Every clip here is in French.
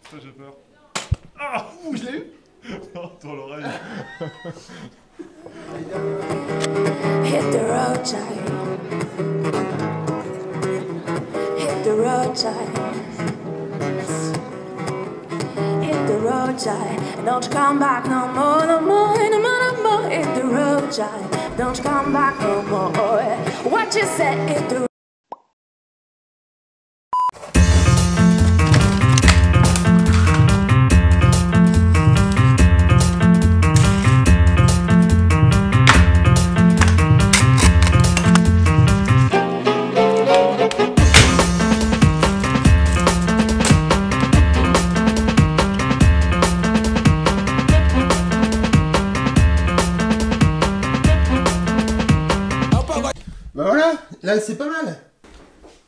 Ça, j'ai peur. Ah, je l'ai eu. Non, dans l'oreille. Hit the road, child. Hit the road, child. Hit the road, child. And don't you come back no more, no more, no more, no more. Hit the road, child. Don't you come back no more. What you said, hit the road. Bah voilà, là c'est pas mal.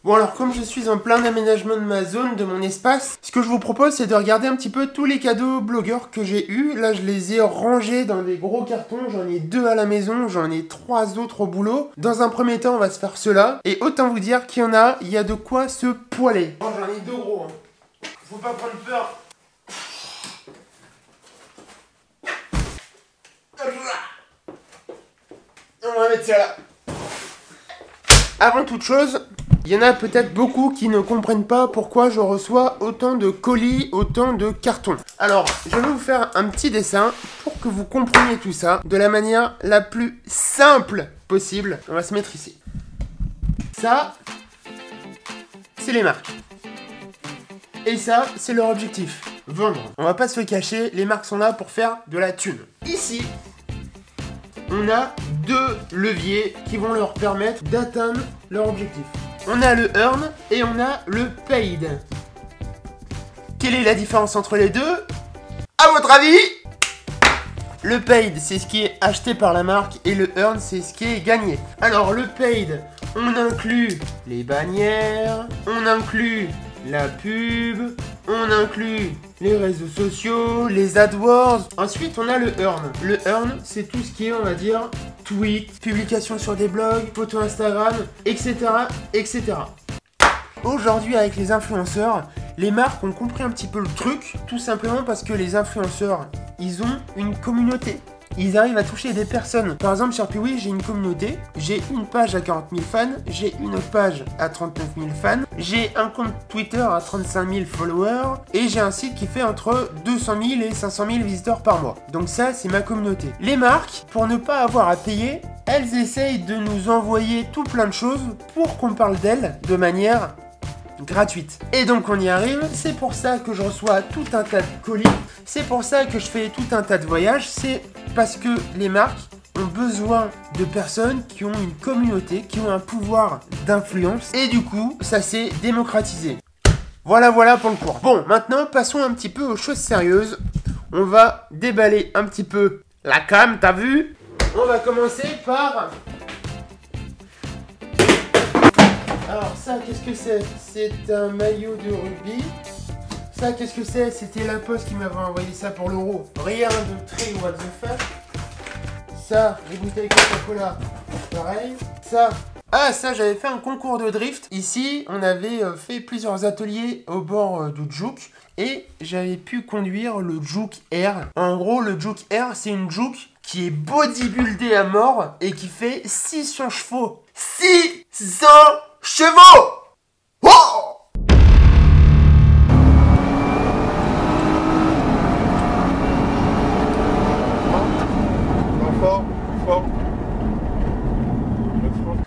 Bon alors comme je suis en plein aménagement de ma zone, de mon espace, ce que je vous propose c'est de regarder un petit peu tous les cadeaux blogueurs que j'ai eus. Là je les ai rangés dans des gros cartons, j'en ai 2 à la maison, j'en ai 3 autres au boulot. Dans un premier temps on va se faire cela, et autant vous dire qu'il y en a, il y a de quoi se poiler. Bon, j'en ai 2 gros, hein. Faut pas prendre peur. On va mettre ça là. Avant toute chose, il y en a peut-être beaucoup qui ne comprennent pas pourquoi je reçois autant de colis, autant de cartons. Alors, je vais vous faire un petit dessin pour que vous compreniez tout ça de la manière la plus simple possible. On va se mettre ici. Ça, c'est les marques. Et ça, c'est leur objectif. Vendre. On va pas se le cacher, les marques sont là pour faire de la thune. Ici, on a 2 leviers qui vont leur permettre d'atteindre leur objectif. On a le earn et on a le paid. Quelle est la différence entre les deux? À votre avis? Le paid, c'est ce qui est acheté par la marque et le earn, c'est ce qui est gagné. Alors le paid, on inclut les bannières, on inclut la pub, on inclut les réseaux sociaux, les AdWords. Ensuite, on a le earn. Le earn, c'est tout ce qui est, on va dire, tweets, publications sur des blogs, photos Instagram, etc., etc. Aujourd'hui, avec les influenceurs, les marques ont compris un petit peu le truc, tout simplement parce que les influenceurs, ils ont une communauté. Ils arrivent à toucher des personnes. Par exemple, sur Piwi, j'ai une communauté. J'ai une page à 40 000 fans. J'ai une page à 39 000 fans. J'ai un compte Twitter à 35 000 followers. Et j'ai un site qui fait entre 200 000 et 500 000 visiteurs par mois. Donc ça, c'est ma communauté. Les marques, pour ne pas avoir à payer, elles essayent de nous envoyer tout plein de choses pour qu'on parle d'elles de manière gratuite. Et donc on y arrive, c'est pour ça que je reçois tout un tas de colis, c'est pour ça que je fais tout un tas de voyages, c'est parce que les marques ont besoin de personnes qui ont une communauté, qui ont un pouvoir d'influence, et du coup, ça s'est démocratisé. Voilà pour le cours. Bon, maintenant, passons un petit peu aux choses sérieuses. On va déballer un petit peu la cam, t'as vu? On va commencer par... Alors ça, qu'est-ce que c'est? C'est un maillot de rugby. Ça, qu'est-ce que c'est? C'était la poste qui m'avait envoyé ça pour l'euro. Rien de très what the fuck. Ça, les bouteilles Coca-Cola, pareil. Ça, ah ça, j'avais fait un concours de drift. Ici, on avait fait plusieurs ateliers au bord du Juke. Et j'avais pu conduire le Juke R. En gros, le Juke R, c'est une Juke qui est bodybuildée à mort et qui fait 600 chevaux. 600 chevaux! Oh! Fort.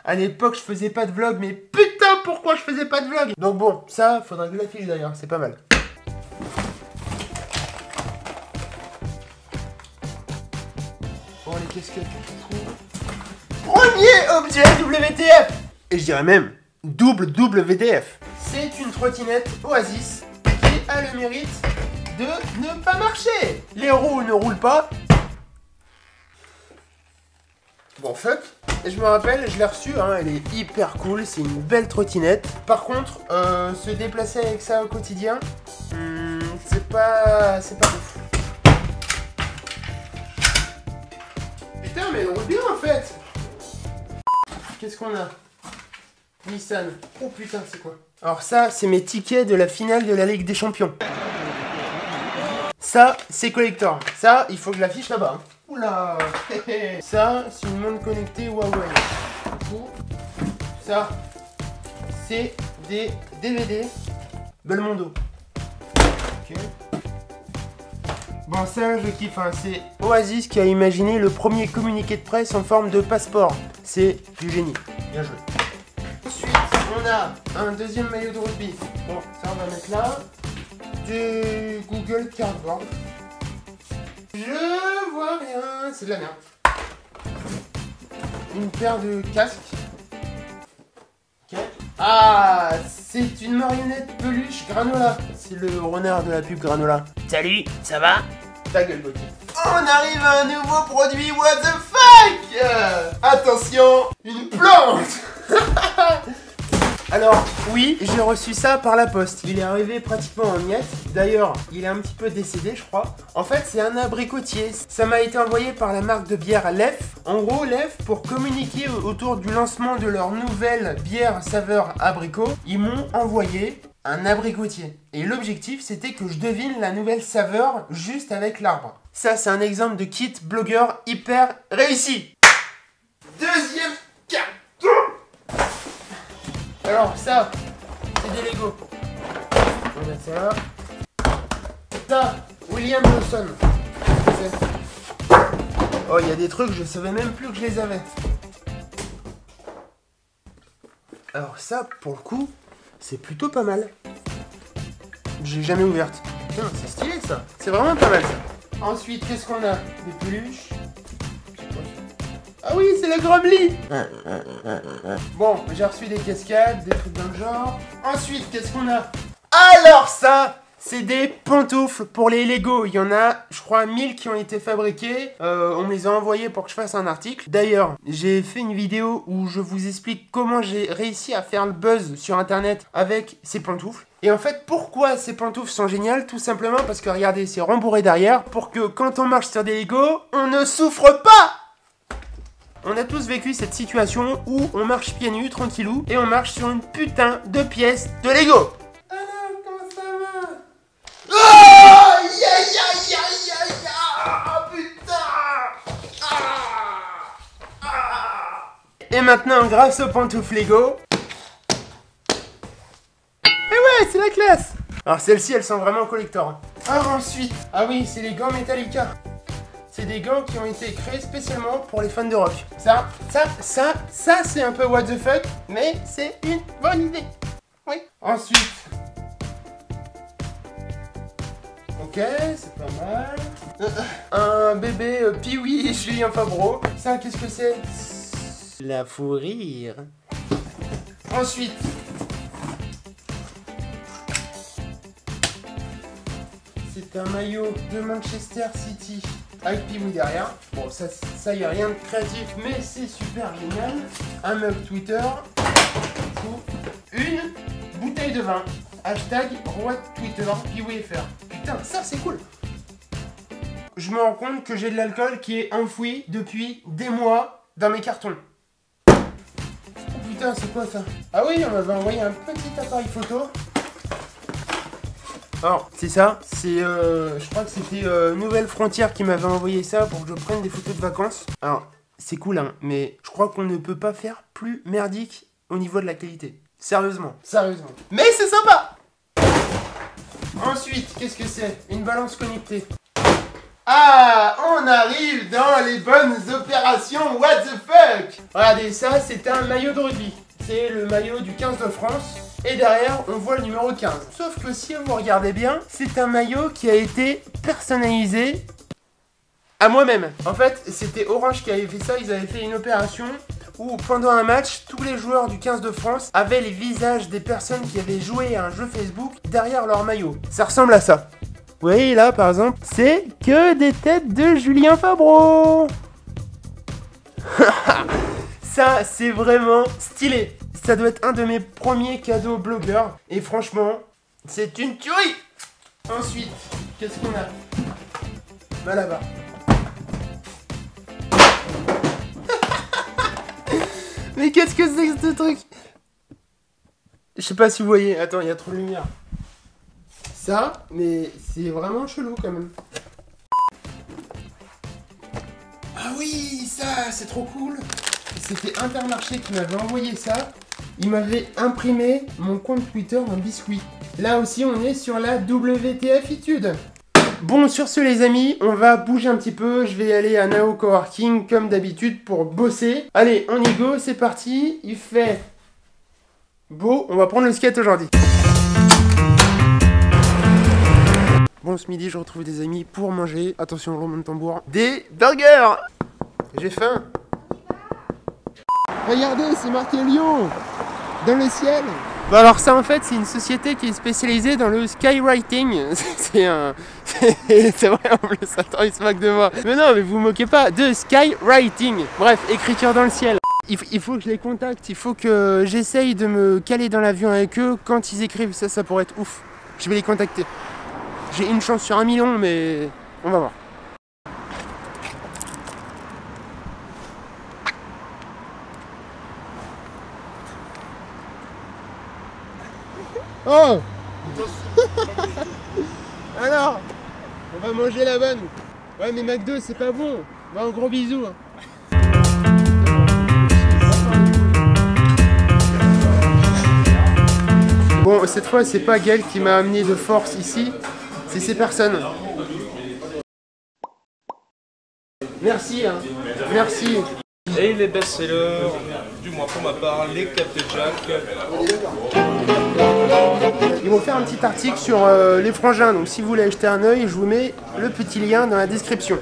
À l'époque, je faisais pas de vlog, mais putain, pourquoi je faisais pas de vlog? Donc bon, ça, faudra que je l'affiche d'ailleurs, c'est pas mal. Bon, les casquettes, je trouve. Premier objet WTF! Et je dirais même double WTF. C'est une trottinette Oasis qui a le mérite de ne pas marcher. Les roues ne roulent pas. Bon, fuck. Et je me rappelle, je l'ai reçue, hein, elle est hyper cool, c'est une belle trottinette. Par contre, se déplacer avec ça au quotidien, c'est pas ouf. Putain, mais elle roule bien en fait. Qu'est-ce qu'on a? Nissan. Oh putain, c'est quoi? Alors ça, c'est mes tickets de la finale de la Ligue des Champions. Ça, c'est collector. Ça, il faut que je l'affiche là-bas. Oula. Ça, c'est une montre connectée Huawei. Ça, c'est des DVD Belmondo. Ok. Bon, ça, je kiffe. Hein. C'est Oasis qui a imaginé le premier communiqué de presse en forme de passeport. C'est du génie. Bien joué. Ensuite, on a un deuxième maillot de rugby. Bon, ça, on va mettre là. Du Google Cardboard. Je vois rien. C'est de la merde. Une paire de casques. Ok. Ah, c'est une marionnette peluche granola. C'est le renard de la pub granola. Salut, ça va? Ta gueule, Gauthier. On arrive à un nouveau produit, what the fuck. Attention, une plante. Alors, oui, j'ai reçu ça par la poste. Il est arrivé pratiquement en miettes. D'ailleurs, il est un petit peu décédé, je crois. En fait, c'est un abricotier. Ça m'a été envoyé par la marque de bière Lef. En gros, Lef, pour communiquer autour du lancement de leur nouvelle bière saveur abricot, ils m'ont envoyé un abricotier. Et l'objectif, c'était que je devine la nouvelle saveur juste avec l'arbre. Ça, c'est un exemple de kit blogueur hyper réussi. Deuxième carton. Alors ça, c'est des Lego. On va mettre ça là. Ça, William Lawson. Oh, il y a des trucs, je savais même plus que je les avais. Alors ça, pour le coup, c'est plutôt pas mal. J'ai jamais ouverte. Putain, c'est stylé ça. C'est vraiment pas mal ça. Ensuite, qu'est-ce qu'on a? Des peluches. Ah oui, c'est le Grumbly. Bon, j'ai reçu des cascades, des trucs dans le genre. Ensuite, qu'est-ce qu'on a? Alors ça, c'est des pantoufles pour les Lego. Il y en a, je crois, 1000 qui ont été fabriqués. On me les a envoyés pour que je fasse un article. D'ailleurs, j'ai fait une vidéo où je vous explique comment j'ai réussi à faire le buzz sur internet avec ces pantoufles. Et en fait, pourquoi ces pantoufles sont géniales? Tout simplement parce que, regardez, c'est rembourré derrière pour que quand on marche sur des Lego, on ne souffre pas. On a tous vécu cette situation où on marche pieds nus, tranquillou, et on marche sur une putain de pièce de Lego. Alors, comment ça va? Oh, aïe, aïe, aïe, aïe, aïe, ah, putain. Et maintenant, grâce aux pantoufles Lego... Eh ouais, c'est la classe. Alors celles-ci, elles sont vraiment collector. Alors ensuite... Ah oui, c'est les gants Metallica. C'est des gants qui ont été créés spécialement pour les fans de rock. Ça, c'est un peu what the fuck, mais c'est une bonne idée. Oui. Ensuite. Ok, c'est pas mal. Un bébé Pee-wee Julien Favreau. Ça, qu'est-ce que c'est? La fourrure. Ensuite. C'est un maillot de Manchester City. Avec Pee-wee derrière. Bon, ça y a rien de créatif, mais c'est super génial. Un mug Twitter. Ou une bouteille de vin. Hashtag roi Twitter Pee-wee.fr. Putain, ça c'est cool. Je me rends compte que j'ai de l'alcool qui est enfoui depuis des mois dans mes cartons. Oh putain, c'est quoi ça? Ah oui, on m'avait envoyé un petit appareil photo. Alors, c'est ça, c'est, je crois que c'était Nouvelle Frontière qui m'avait envoyé ça pour que je prenne des photos de vacances. Alors, c'est cool, hein, mais je crois qu'on ne peut pas faire plus merdique au niveau de la qualité. Sérieusement, sérieusement. Mais c'est sympa. Ensuite, qu'est-ce que c'est? Une balance connectée. Ah, on arrive dans les bonnes opérations, what the fuck. Regardez, ça, c'est un maillot de rugby. C'est le maillot du 15 de France. Et derrière, on voit le numéro 15. Sauf que si vous regardez bien, c'est un maillot qui a été personnalisé à moi-même. En fait, c'était Orange qui avait fait ça. Ils avaient fait une opération où pendant un match, tous les joueurs du 15 de France avaient les visages des personnes qui avaient joué à un jeu Facebook derrière leur maillot. Ça ressemble à ça. Vous voyez là, par exemple, c'est que des têtes de Julien Favreau. Ça, c'est vraiment stylé. Ça doit être un de mes premiers cadeaux blogueurs. Et franchement, c'est une tuerie. Ensuite, qu'est-ce qu'on a? Bah là-bas. Mais qu'est-ce que c'est que ce truc? Je sais pas si vous voyez. Attends, il y a trop de lumière. ça, mais c'est vraiment chelou quand même. Ah oui, ça, c'est trop cool. C'était Intermarché qui m'avait envoyé ça. Il m'avait imprimé mon compte Twitter en biscuit. Là aussi, on est sur la WTFitude. Bon, sur ce les amis, on va bouger un petit peu. Je vais aller à Nao Coworking comme d'habitude pour bosser. Allez, on y go, c'est parti. Il fait beau. On va prendre le skate aujourd'hui. Bon, ce midi, je retrouve des amis pour manger. Attention, roulement de tambour. Des burgers. J'ai faim. Regardez, c'est marqué Lyon dans le ciel. Bah alors ça en fait c'est une société qui est spécialisée dans le skywriting. C'est vrai en plus, attends il se moque de moi. Mais non mais vous moquez pas, de skywriting. Bref, écriture dans le ciel. Il faut que je les contacte, il faut que j'essaye de me caler dans l'avion avec eux. Quand ils écrivent ça, ça pourrait être ouf. Je vais les contacter. J'ai une chance sur 1 million mais on va voir. Oh. Alors, on va manger la bonne. Ouais mais McDo c'est pas bon. Bah un gros bisou. Bon cette fois c'est pas Gaël qui m'a amené de force ici, c'est ces personnes. Merci hein. Merci. Et les best-sellers, du moins pour ma part, les Captain Jack. Ils vont faire un petit article sur les frangins, donc si vous voulez acheter un œil, je vous mets le petit lien dans la description.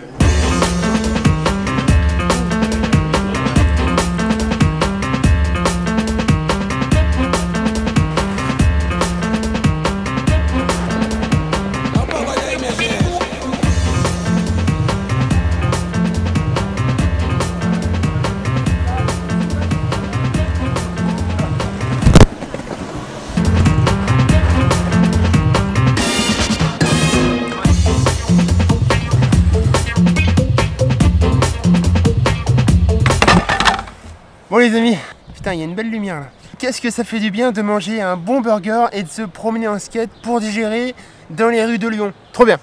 Bon les amis, putain il y a une belle lumière là. Qu'est-ce que ça fait du bien de manger un bon burger et de se promener en skate pour digérer dans les rues de Lyon. Trop bien.